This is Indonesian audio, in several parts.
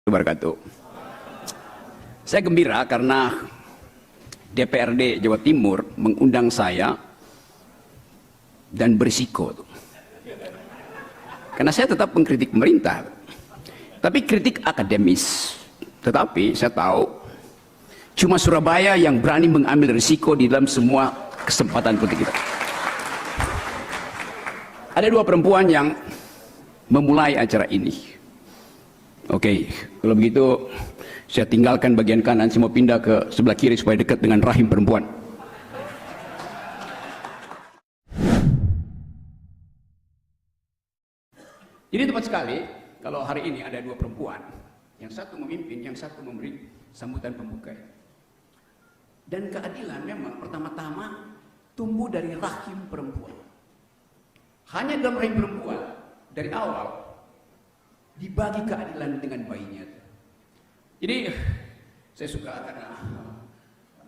Wabarakatuh. Saya gembira karena DPRD Jawa Timur mengundang saya dan berisiko. Karena saya tetap mengkritik pemerintah, tapi kritik akademis. Tetapi saya tahu cuma Surabaya yang berani mengambil risiko di dalam semua kesempatan politik kita. Ada dua perempuan yang memulai acara ini. Oke, kalau begitu saya tinggalkan bagian kanan, saya mau pindah ke sebelah kiri supaya dekat dengan rahim perempuan. Jadi tepat sekali kalau hari ini ada dua perempuan, yang satu memimpin, yang satu memberi sambutan pembuka. Dan keadilan memang pertama-tama tumbuh dari rahim perempuan. Hanya dalam rahim perempuan dari awal dibagi keadilan dengan bayinya. Jadi saya suka karena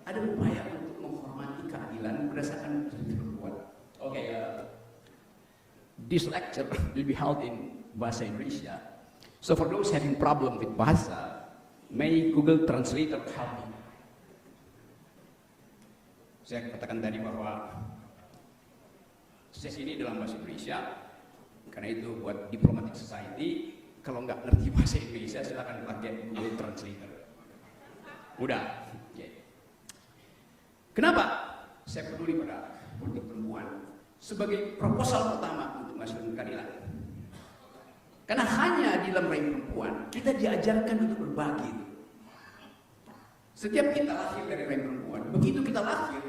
ada upaya untuk menghormati keadilan berdasarkan perempuan. Oke, this lecture will be held in bahasa Indonesia. So for those having problem with bahasa, may Google Translator help me. Saya katakan tadi bahwa sesi ini dalam bahasa Indonesia, karena itu buat Diplomatic Society. Kalau nggak ngerti bahasa Indonesia silakan pakai Google Translator. Udah. Okay. Kenapa saya peduli pada politik perempuan sebagai proposal pertama untuk menghasilkan keadilan? Karena hanya di dalam rahim perempuan kita diajarkan untuk berbagi. Setiap kita lahir dari rahim perempuan, begitu kita lahir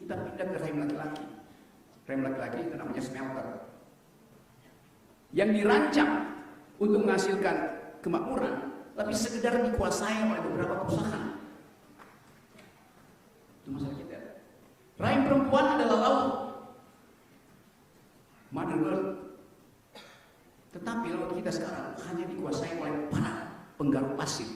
kita pindah ke rahim laki-laki. Rahim laki-laki itu namanya smelter, yang dirancang untuk menghasilkan kemakmuran, tapi sekedar dikuasai oleh beberapa perusahaan. Itu masalah kita. Rahim perempuan adalah laut, Mother Earth. Tetapi laut kita sekarang hanya dikuasai oleh para penggaruk pasir.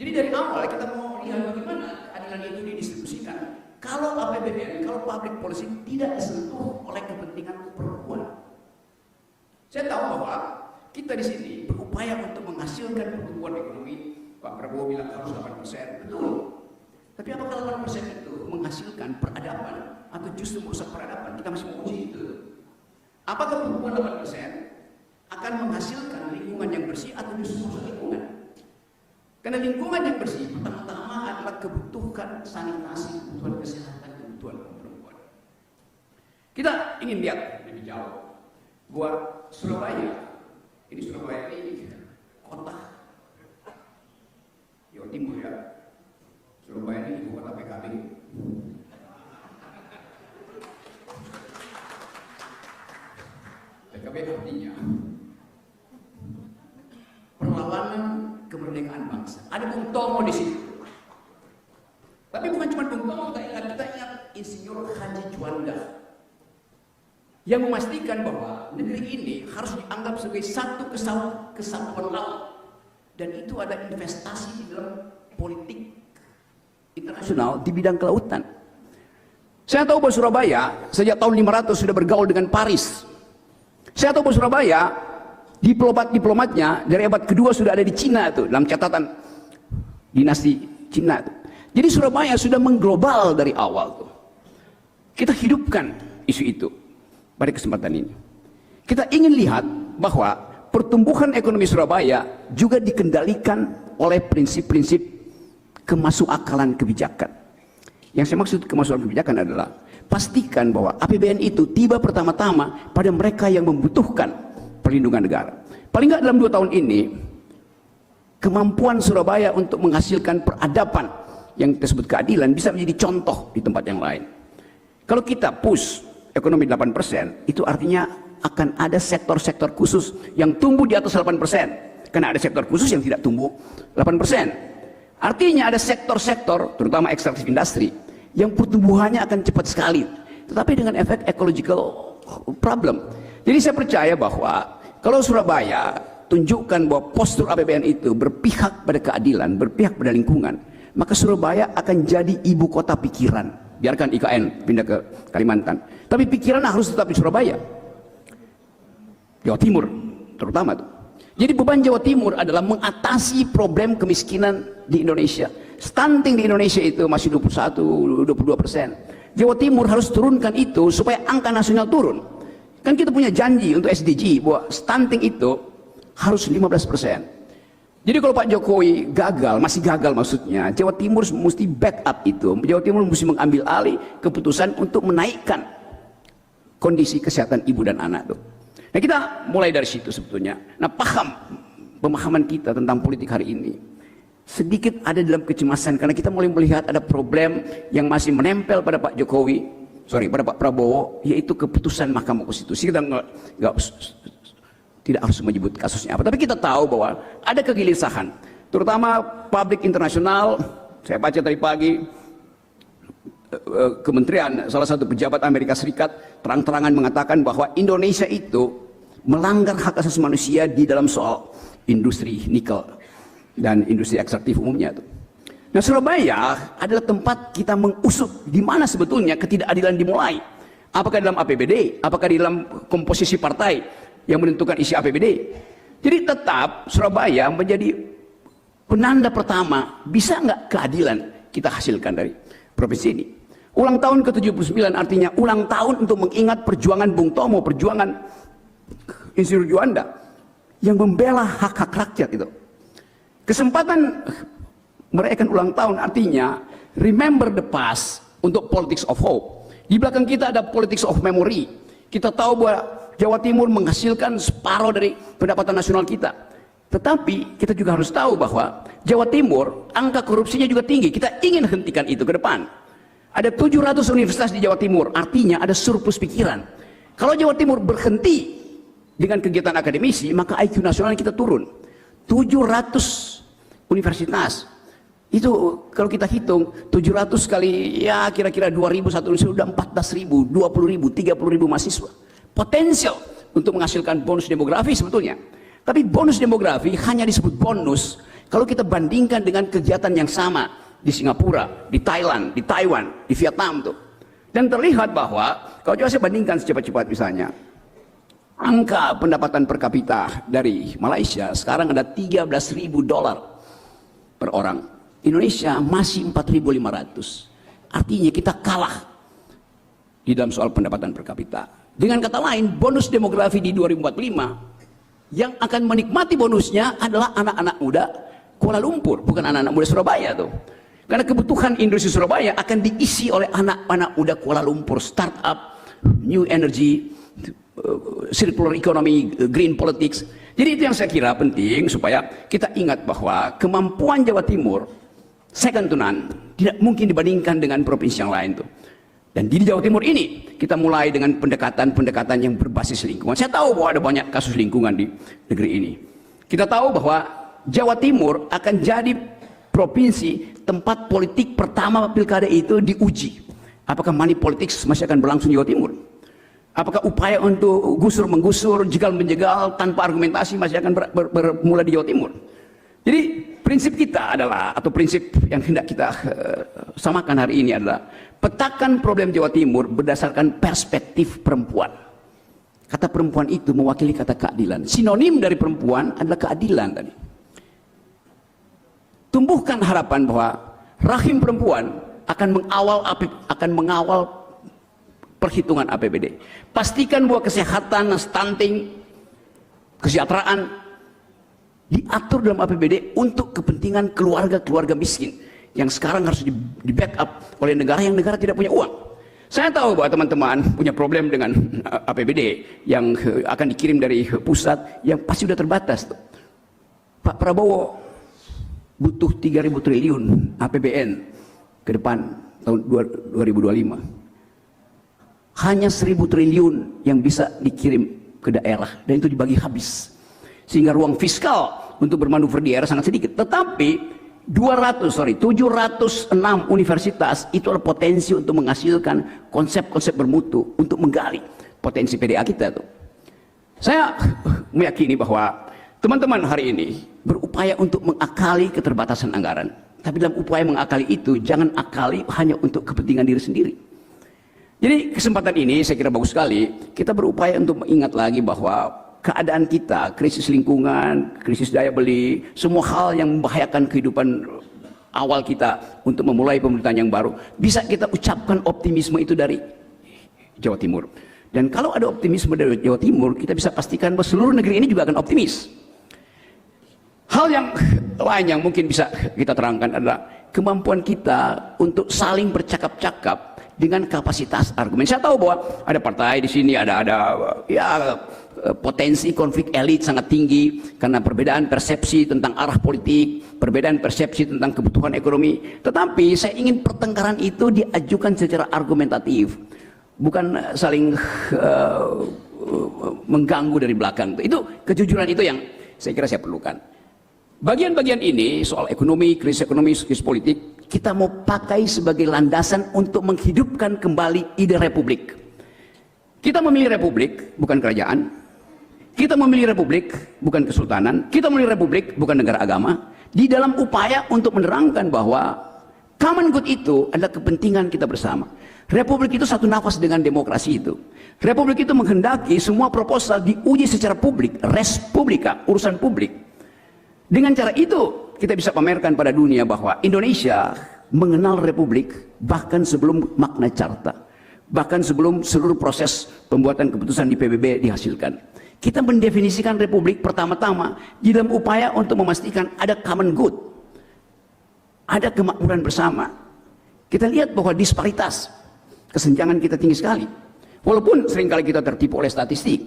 Jadi dari awal kita mau lihat bagaimana keadilan itu didistribusikan. Kalau APBN, kalau public policy tidak disentuh oleh kepentingan perempuan. Saya tahu bahwa kita di sini berupaya untuk menghasilkan pertumbuhan ekonomi. Pak Prabowo bilang harus 8%, betul. Tapi apakah 8% itu menghasilkan peradaban atau justru merusak peradaban? Kita masih menguji itu. Apakah pertumbuhan 8% akan menghasilkan lingkungan yang bersih atau justru merusak lingkungan? Karena lingkungan yang bersih pertama-tama adalah kebutuhan sanitasi, kebutuhan kesehatan, kebutuhan perempuan. Kita ingin lihat lebih jauh. Buat Surabaya, ini Surabaya ini kota Jawa Timur ya. Surabaya ini ibu kota PKB. PKB artinya perlawanan kemerdekaan bangsa. Ada Bung Tomo di situ. Tapi bukan cuma Bung Tomo, kita ingat Insinyur Haji Juanda, yang memastikan bahwa negeri ini harus dianggap sebagai satu kesatuan laut, dan itu ada investasi di dalam politik internasional di bidang kelautan. Saya tahu bahwa Surabaya sejak tahun 500 sudah bergaul dengan Paris. Saya tahu bahwa Surabaya diplomat-diplomatnya dari abad kedua sudah ada di Cina itu, dalam catatan dinasti Cina itu. Jadi Surabaya sudah mengglobal dari awal tuh. Kita hidupkan isu itu. Pada kesempatan ini kita ingin lihat bahwa pertumbuhan ekonomi Surabaya juga dikendalikan oleh prinsip-prinsip kemasukakalan kebijakan. Yang saya maksud kemasukakalan kebijakan adalah pastikan bahwa APBN itu tiba pertama-tama pada mereka yang membutuhkan perlindungan negara. Paling nggak dalam 2 tahun ini kemampuan Surabaya untuk menghasilkan peradaban yang kita sebut keadilan bisa menjadi contoh di tempat yang lain. Kalau kita push ekonomi 8%, itu artinya akan ada sektor-sektor khusus yang tumbuh di atas 8%. Karena ada sektor khusus yang tidak tumbuh 8%. Artinya ada sektor-sektor, terutama ekstraktif industri, yang pertumbuhannya akan cepat sekali. Tetapi dengan efek ecological problem. Jadi saya percaya bahwa kalau Surabaya tunjukkan bahwa postur APBN itu berpihak pada keadilan, berpihak pada lingkungan, maka Surabaya akan jadi ibu kota pikiran. Biarkan IKN pindah ke Kalimantan, tapi pikiran harus tetap di Surabaya, Jawa Timur terutama tuh. Jadi beban Jawa Timur adalah mengatasi problem kemiskinan di Indonesia. Stunting di Indonesia itu masih 21-22%. Jawa Timur harus turunkan itu supaya angka nasional turun. Kan kita punya janji untuk SDG bahwa stunting itu harus 15%. Jadi kalau Pak Jokowi gagal, masih gagal maksudnya, Jawa Timur mesti backup itu. Jawa Timur mesti mengambil alih keputusan untuk menaikkan kondisi kesehatan ibu dan anak tuh. Nah, kita mulai dari situ sebetulnya. Nah, pemahaman kita tentang politik hari ini sedikit ada dalam kecemasan karena kita mulai melihat ada problem yang masih menempel pada Pak Jokowi, pada Pak Prabowo, yaitu keputusan Mahkamah Konstitusi. Kita tidak harus menyebut kasusnya apa, tapi kita tahu bahwa ada kegelisahan, terutama publik internasional. Saya baca tadi pagi, kementerian salah satu pejabat Amerika Serikat terang-terangan mengatakan bahwa Indonesia itu melanggar hak asasi manusia di dalam soal industri nikel dan industri ekstraktif umumnya itu. Nah, Surabaya adalah tempat kita mengusut di mana sebetulnya ketidakadilan dimulai. Apakah dalam APBD, apakah di dalam komposisi partai yang menentukan isi APBD. Jadi tetap Surabaya menjadi penanda pertama, bisa nggak keadilan kita hasilkan dari provinsi ini. Ulang tahun ke-79 artinya ulang tahun untuk mengingat perjuangan Bung Tomo, perjuangan Insinyur Juanda yang membela hak-hak rakyat itu. Kesempatan merayakan ulang tahun artinya remember the past untuk politics of hope. Di belakang kita ada politics of memory. Kita tahu bahwa Jawa Timur menghasilkan separuh dari pendapatan nasional kita. Tetapi kita juga harus tahu bahwa Jawa Timur angka korupsinya juga tinggi. Kita ingin hentikan itu ke depan. Ada 700 universitas di Jawa Timur, artinya ada surplus pikiran. Kalau Jawa Timur berhenti dengan kegiatan akademisi, maka IQ nasional kita turun. 700 universitas. Itu kalau kita hitung 700 kali ya kira-kira 2.000 satu sudah 14.000, 20.000, 30.000 mahasiswa. Potensial untuk menghasilkan bonus demografi sebetulnya. Tapi bonus demografi hanya disebut bonus kalau kita bandingkan dengan kegiatan yang sama di Singapura, di Thailand, di Taiwan, di Vietnam tuh. Dan terlihat bahwa kalau coba saya bandingkan secepat-cepat misalnya, angka pendapatan per kapita dari Malaysia sekarang ada $13.000 per orang. Indonesia masih 4.500. Artinya kita kalah di dalam soal pendapatan per kapita. Dengan kata lain, bonus demografi di 2045 yang akan menikmati bonusnya adalah anak-anak muda Kuala Lumpur, bukan anak-anak muda Surabaya tuh. Karena kebutuhan industri Surabaya akan diisi oleh anak-anak muda Kuala Lumpur, startup, new energy, circular economy, green politics. Jadi itu yang saya kira penting supaya kita ingat bahwa kemampuan Jawa Timur second to none, tidak mungkin dibandingkan dengan provinsi yang lain tuh. Dan di Jawa Timur ini kita mulai dengan pendekatan-pendekatan yang berbasis lingkungan. Saya tahu bahwa ada banyak kasus lingkungan di negeri ini. Kita tahu bahwa Jawa Timur akan jadi provinsi tempat politik pertama pilkada itu diuji. Apakah money politics masih akan berlangsung di Jawa Timur? Apakah upaya untuk gusur-menggusur, jegal-menjegal tanpa argumentasi masih akan bermula di Jawa Timur? Jadi prinsip kita adalah, atau prinsip yang hendak kita samakan hari ini adalah petakan problem Jawa Timur berdasarkan perspektif perempuan. Kata perempuan itu mewakili kata keadilan. Sinonim dari perempuan adalah keadilan tadi. Tumbuhkan harapan bahwa rahim perempuan akan mengawal perhitungan APBD. Pastikan bahwa kesehatan, stunting, kesejahteraan diatur dalam APBD untuk kepentingan keluarga-keluarga miskin yang sekarang harus di backup oleh negara yang negara tidak punya uang. Saya tahu bahwa teman-teman punya problem dengan APBD yang akan dikirim dari pusat yang pasti sudah terbatas. Pak Prabowo butuh 3.000 triliun APBN ke depan tahun 2025. Hanya 1.000 triliun yang bisa dikirim ke daerah dan itu dibagi habis. Sehingga ruang fiskal untuk bermanuver di daerah sangat sedikit. Tetapi 706 universitas itu adalah potensi untuk menghasilkan konsep-konsep bermutu untuk menggali potensi PDA kita tuh. Saya meyakini bahwa teman-teman hari ini berupaya untuk mengakali keterbatasan anggaran. Tapi dalam upaya mengakali itu, jangan akali hanya untuk kepentingan diri sendiri. Jadi kesempatan ini saya kira bagus sekali. Kita berupaya untuk mengingat lagi bahwa keadaan kita, krisis lingkungan, krisis daya beli, semua hal yang membahayakan kehidupan awal kita untuk memulai pemerintahan yang baru, bisa kita ucapkan optimisme itu dari Jawa Timur. Dan kalau ada optimisme dari Jawa Timur, kita bisa pastikan bahwa seluruh negeri ini juga akan optimis. Hal yang lain yang mungkin bisa kita terangkan adalah kemampuan kita untuk saling bercakap-cakap dengan kapasitas argumen. Saya tahu bahwa ada partai di sini, ada ya potensi konflik elit sangat tinggi karena perbedaan persepsi tentang arah politik, perbedaan persepsi tentang kebutuhan ekonomi. Tetapi saya ingin pertengkaran itu diajukan secara argumentatif, bukan saling mengganggu dari belakang. Itu kejujuran itu yang saya kira saya perlukan. Bagian-bagian ini soal ekonomi, krisis politik, kita mau pakai sebagai landasan untuk menghidupkan kembali ide republik. Kita memilih republik, bukan kerajaan. Kita memilih republik, bukan kesultanan. Kita memilih republik, bukan negara agama. Di dalam upaya untuk menerangkan bahwa common good itu adalah kepentingan kita bersama. Republik itu satu nafas dengan demokrasi itu. Republik itu menghendaki semua proposal diuji secara publik, res publica, urusan publik. Dengan cara itu kita bisa pamerkan pada dunia bahwa Indonesia mengenal republik bahkan sebelum makna carta, bahkan sebelum seluruh proses pembuatan keputusan di PBB dihasilkan. Kita mendefinisikan republik pertama-tama di dalam upaya untuk memastikan ada common good, ada kemakmuran bersama. Kita lihat bahwa disparitas, kesenjangan kita tinggi sekali, walaupun seringkali kita tertipu oleh statistik.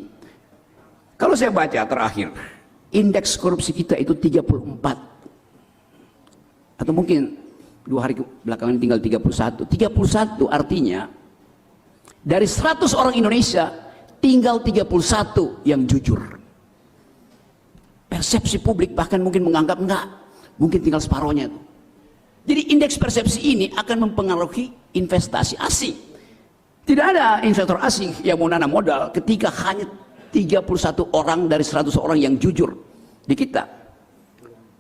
Kalau saya baca terakhir, indeks korupsi kita itu 34, atau mungkin 2 hari belakangan tinggal 31. 31 artinya dari 100 orang Indonesia tinggal 31 yang jujur. Persepsi publik bahkan mungkin menganggap enggak, mungkin tinggal separohnya itu. Jadi indeks persepsi ini akan mempengaruhi investasi asing. Tidak ada investor asing yang mau nanam modal ketika hanya 31 orang dari 100 orang yang jujur di kita.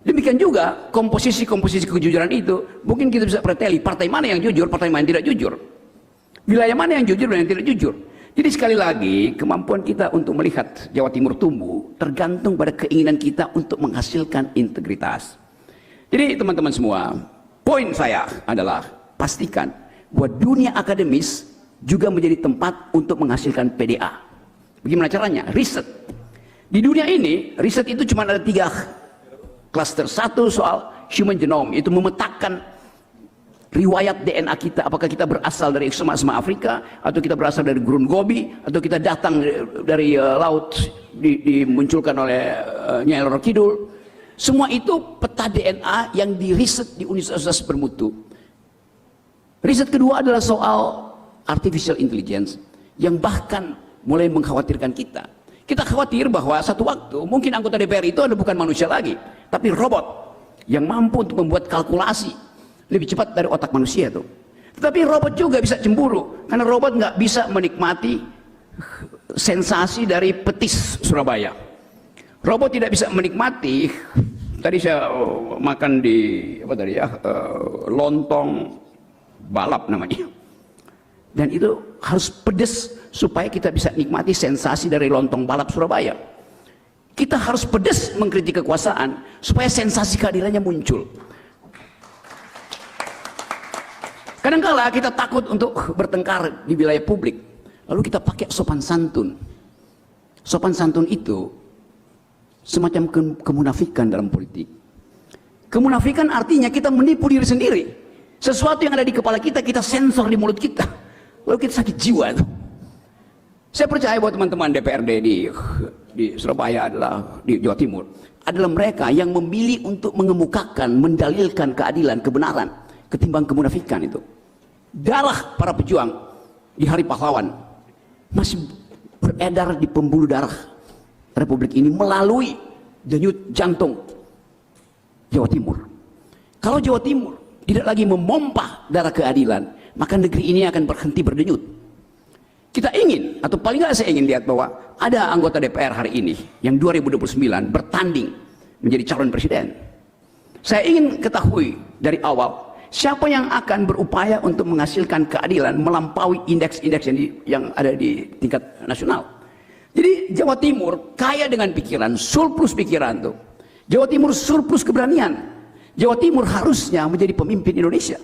Demikian juga komposisi kejujuran itu mungkin kita bisa preteli partai mana yang jujur, partai mana yang tidak jujur, wilayah mana yang jujur dan yang tidak jujur. Jadi sekali lagi kemampuan kita untuk melihat Jawa Timur tumbuh tergantung pada keinginan kita untuk menghasilkan integritas. Jadi teman-teman semua, poin saya adalah pastikan bahwa dunia akademis juga menjadi tempat untuk menghasilkan PDA. Bagaimana caranya? Riset. Di dunia ini, riset itu cuma ada 3 cluster. Satu soal human genome, itu memetakan riwayat DNA kita. Apakah kita berasal dari semak-semak Afrika, atau kita berasal dari gurun Gobi, atau kita datang dari laut dimunculkan oleh Nyai Roro Kidul. Semua itu peta DNA yang diriset di universitas bermutu. Riset kedua adalah soal artificial intelligence, yang bahkan mulai mengkhawatirkan kita. Kita khawatir bahwa satu waktu mungkin anggota DPR itu ada bukan manusia lagi, tapi robot yang mampu untuk membuat kalkulasi lebih cepat dari otak manusia itu. Tetapi robot juga bisa cemburu karena robot nggak bisa menikmati sensasi dari petis Surabaya. Robot tidak bisa menikmati. Tadi saya makan di lontong balap namanya. Dan itu harus pedes supaya kita bisa nikmati sensasi dari lontong balap Surabaya. Kita harus pedes mengkritik kekuasaan supaya sensasi keadilannya muncul. Kadang-kala kita takut untuk bertengkar di wilayah publik, lalu kita pakai sopan santun. Sopan santun itu semacam kemunafikan dalam politik. Kemunafikan artinya kita menipu diri sendiri. Sesuatu yang ada di kepala kita, kita sensor di mulut kita. Lalu kita sakit jiwa itu. Saya percaya bahwa teman-teman DPRD di Surabaya di Jawa Timur adalah mereka yang memilih untuk mengemukakan, mendalilkan keadilan, kebenaran ketimbang kemunafikan itu. Darah para pejuang di Hari Pahlawan masih beredar di pembuluh darah Republik ini melalui denyut jantung Jawa Timur. Kalau Jawa Timur tidak lagi memompa darah keadilan, maka negeri ini akan berhenti berdenyut. Kita ingin, atau paling nggak saya ingin lihat bahwa ada anggota DPR hari ini yang 2029 bertanding menjadi calon presiden. Saya ingin ketahui dari awal siapa yang akan berupaya untuk menghasilkan keadilan melampaui indeks-indeks yang ada di tingkat nasional. Jadi Jawa Timur kaya dengan pikiran, surplus pikiran tuh. Jawa Timur surplus keberanian. Jawa Timur harusnya menjadi pemimpin Indonesia.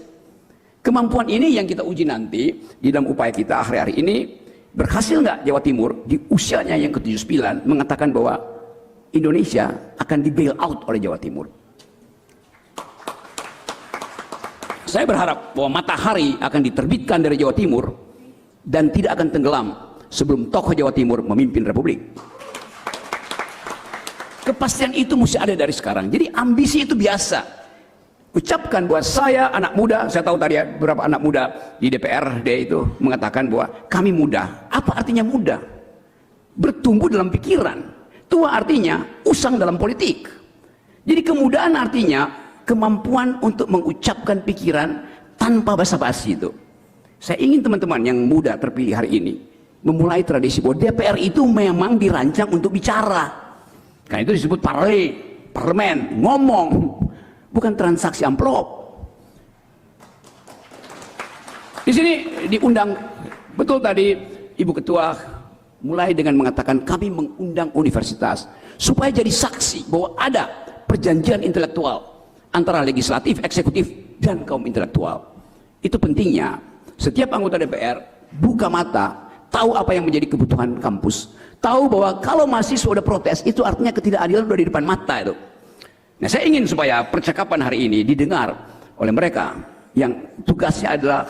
Kemampuan ini yang kita uji nanti di dalam upaya kita hari-hari ini. Berhasil nggak Jawa Timur di usianya yang ke-79 mengatakan bahwa Indonesia akan di bail out oleh Jawa Timur. Saya berharap bahwa matahari akan diterbitkan dari Jawa Timur dan tidak akan tenggelam sebelum tokoh Jawa Timur memimpin Republik. Kepastian itu mesti ada dari sekarang. Jadi ambisi itu biasa. Ucapkan bahwa saya anak muda, saya tahu tadi ya, beberapa anak muda di DPRD itu mengatakan bahwa kami muda. Apa artinya muda? Bertumbuh dalam pikiran. Tua artinya usang dalam politik. Jadi kemudaan artinya kemampuan untuk mengucapkan pikiran tanpa basa-basi itu. Saya ingin teman-teman yang muda terpilih hari ini memulai tradisi bahwa DPR itu memang dirancang untuk bicara. Karena itu disebut parlemen, ngomong. Bukan transaksi amplop. Di sini diundang, betul tadi Ibu Ketua mulai dengan mengatakan kami mengundang universitas supaya jadi saksi bahwa ada perjanjian intelektual antara legislatif, eksekutif, dan kaum intelektual. Itu pentingnya. Setiap anggota DPR buka mata, tahu apa yang menjadi kebutuhan kampus, tahu bahwa kalau mahasiswa udah protes itu artinya ketidakadilan udah di depan mata itu. Nah, saya ingin supaya percakapan hari ini didengar oleh mereka yang tugasnya adalah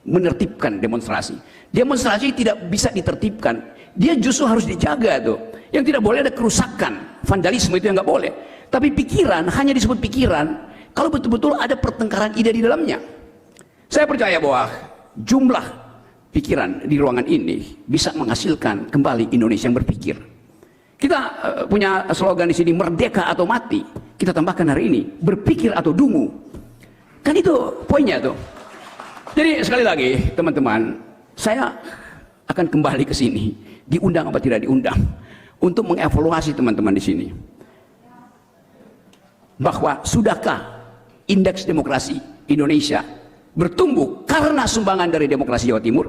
menertibkan demonstrasi. Demonstrasi tidak bisa ditertibkan, dia justru harus dijaga tuh. Yang tidak boleh ada kerusakan, vandalisme itu yang nggak boleh. Tapi pikiran hanya disebut pikiran kalau betul-betul ada pertengkaran ide di dalamnya. Saya percaya bahwa jumlah pikiran di ruangan ini bisa menghasilkan kembali Indonesia yang berpikir. Kita punya slogan di sini, merdeka atau mati. Kita tambahkan hari ini, berpikir atau dungu. Kan itu poinnya tuh. Jadi sekali lagi teman-teman, saya akan kembali ke sini, diundang apa tidak diundang, untuk mengevaluasi teman-teman di sini. Bahwa sudahkah indeks demokrasi Indonesia bertumbuh karena sumbangan dari demokrasi Jawa Timur?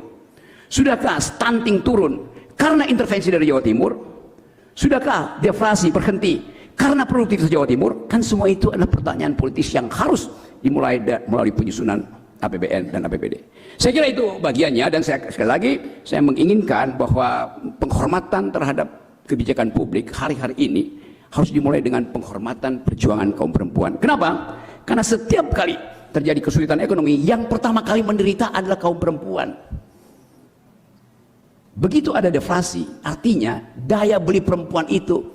Sudahkah stunting turun karena intervensi dari Jawa Timur? Sudahkah deflasi berhenti karena produktivitas Jawa Timur? Kan semua itu adalah pertanyaan politis yang harus dimulai melalui penyusunan APBN dan APBD. Saya kira itu bagiannya, dan sekali lagi saya menginginkan bahwa penghormatan terhadap kebijakan publik hari-hari ini harus dimulai dengan penghormatan perjuangan kaum perempuan. Kenapa? Karena setiap kali terjadi kesulitan ekonomi, yang pertama kali menderita adalah kaum perempuan. Begitu ada deflasi, artinya daya beli perempuan itu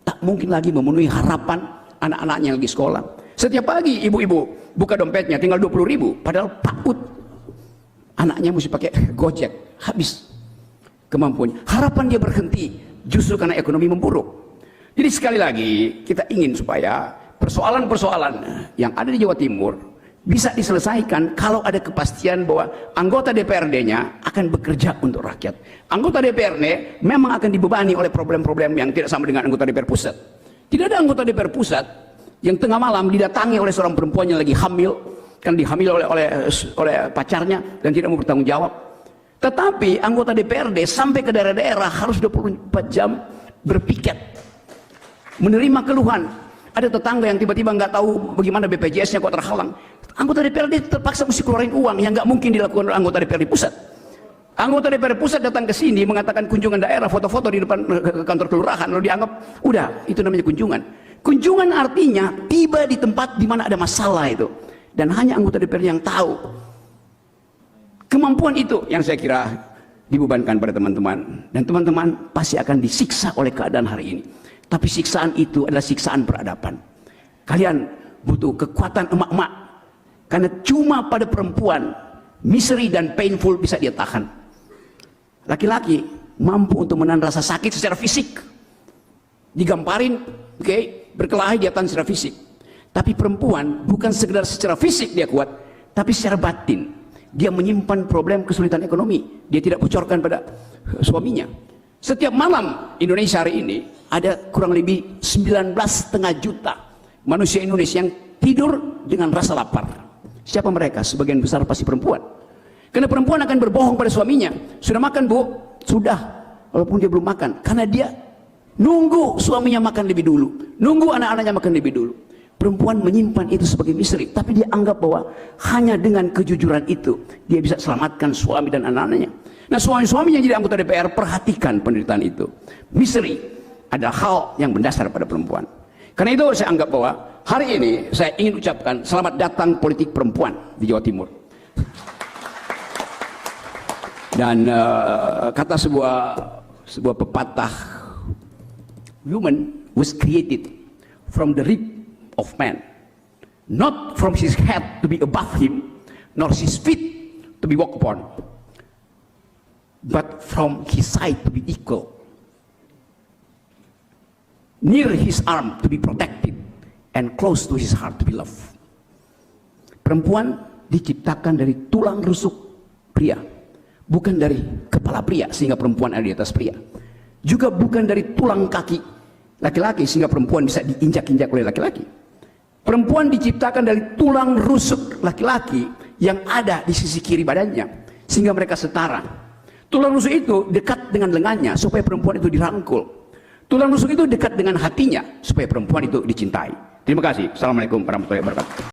tak mungkin lagi memenuhi harapan anak-anaknya yang lagi sekolah. Setiap pagi ibu-ibu buka dompetnya tinggal 20.000, padahal takut anaknya mesti pakai Gojek, habis kemampuannya. Harapan dia berhenti justru karena ekonomi memburuk. Jadi sekali lagi kita ingin supaya persoalan-persoalan yang ada di Jawa Timur bisa diselesaikan kalau ada kepastian bahwa anggota DPRD-nya akan bekerja untuk rakyat. Anggota DPRD memang akan dibebani oleh problem-problem yang tidak sama dengan anggota DPR pusat. Tidak ada anggota DPR pusat yang tengah malam didatangi oleh seorang perempuan yang lagi hamil, kan dihamil oleh pacarnya dan tidak mau bertanggung jawab. Tetapi anggota DPRD sampai ke daerah-daerah harus 24 jam berpiket, menerima keluhan. Ada tetangga yang tiba-tiba nggak tahu bagaimana BPJS-nya kok terhalang. Anggota DPRD terpaksa mesti keluarin uang yang nggak mungkin dilakukan oleh anggota DPRD pusat. Anggota DPRD pusat datang ke sini mengatakan kunjungan daerah, foto-foto di depan kantor kelurahan, lalu dianggap udah itu namanya kunjungan. Kunjungan artinya tiba di tempat di mana ada masalah itu, dan hanya anggota DPRD yang tahu. Kemampuan itu yang saya kira dibebankan pada teman-teman, dan teman-teman pasti akan disiksa oleh keadaan hari ini. Tapi siksaan itu adalah siksaan peradaban. Kalian butuh kekuatan emak-emak, karena cuma pada perempuan misery dan painful bisa dia tahan. Laki-laki mampu untuk menahan rasa sakit secara fisik, digamparin, berkelahi dia tahan secara fisik. Tapi perempuan bukan sekedar secara fisik dia kuat, tapi secara batin dia menyimpan problem kesulitan ekonomi, dia tidak bocorkan pada suaminya. Setiap malam Indonesia hari ini ada kurang lebih 19,5 juta manusia Indonesia yang tidur dengan rasa lapar. Siapa mereka? Sebagian besar pasti perempuan. Karena perempuan akan berbohong pada suaminya. Sudah makan, Bu? Sudah. walaupun dia belum makan, karena dia nunggu suaminya makan lebih dulu, nunggu anak-anaknya makan lebih dulu. Perempuan menyimpan itu sebagai misteri, tapi dia anggap bahwa hanya dengan kejujuran itu dia bisa selamatkan suami dan anak-anaknya. Nah, suami-suami yang jadi anggota DPR, perhatikan penderitaan itu. Misteri adalah hal yang mendasar pada perempuan. Karena itu saya anggap bahwa hari ini saya ingin ucapkan selamat datang politik perempuan di Jawa Timur. Dan kata sebuah pepatah, woman was created from the rib of man, not from his head to be above him, nor his feet to be walked upon, but from his side to be equal, near his arm to be protected, and close to his heart to be loved. Perempuan diciptakan dari tulang rusuk pria, bukan dari kepala pria sehingga perempuan ada di atas pria, juga bukan dari tulang kaki laki-laki sehingga perempuan bisa diinjak-injak oleh laki-laki. Perempuan diciptakan dari tulang rusuk laki-laki yang ada di sisi kiri badannya sehingga mereka setara. Tulang rusuk itu dekat dengan lengannya supaya perempuan itu dirangkul. Tulang rusuk itu dekat dengan hatinya supaya perempuan itu dicintai. Terima kasih. Assalamualaikum warahmatullahi wabarakatuh.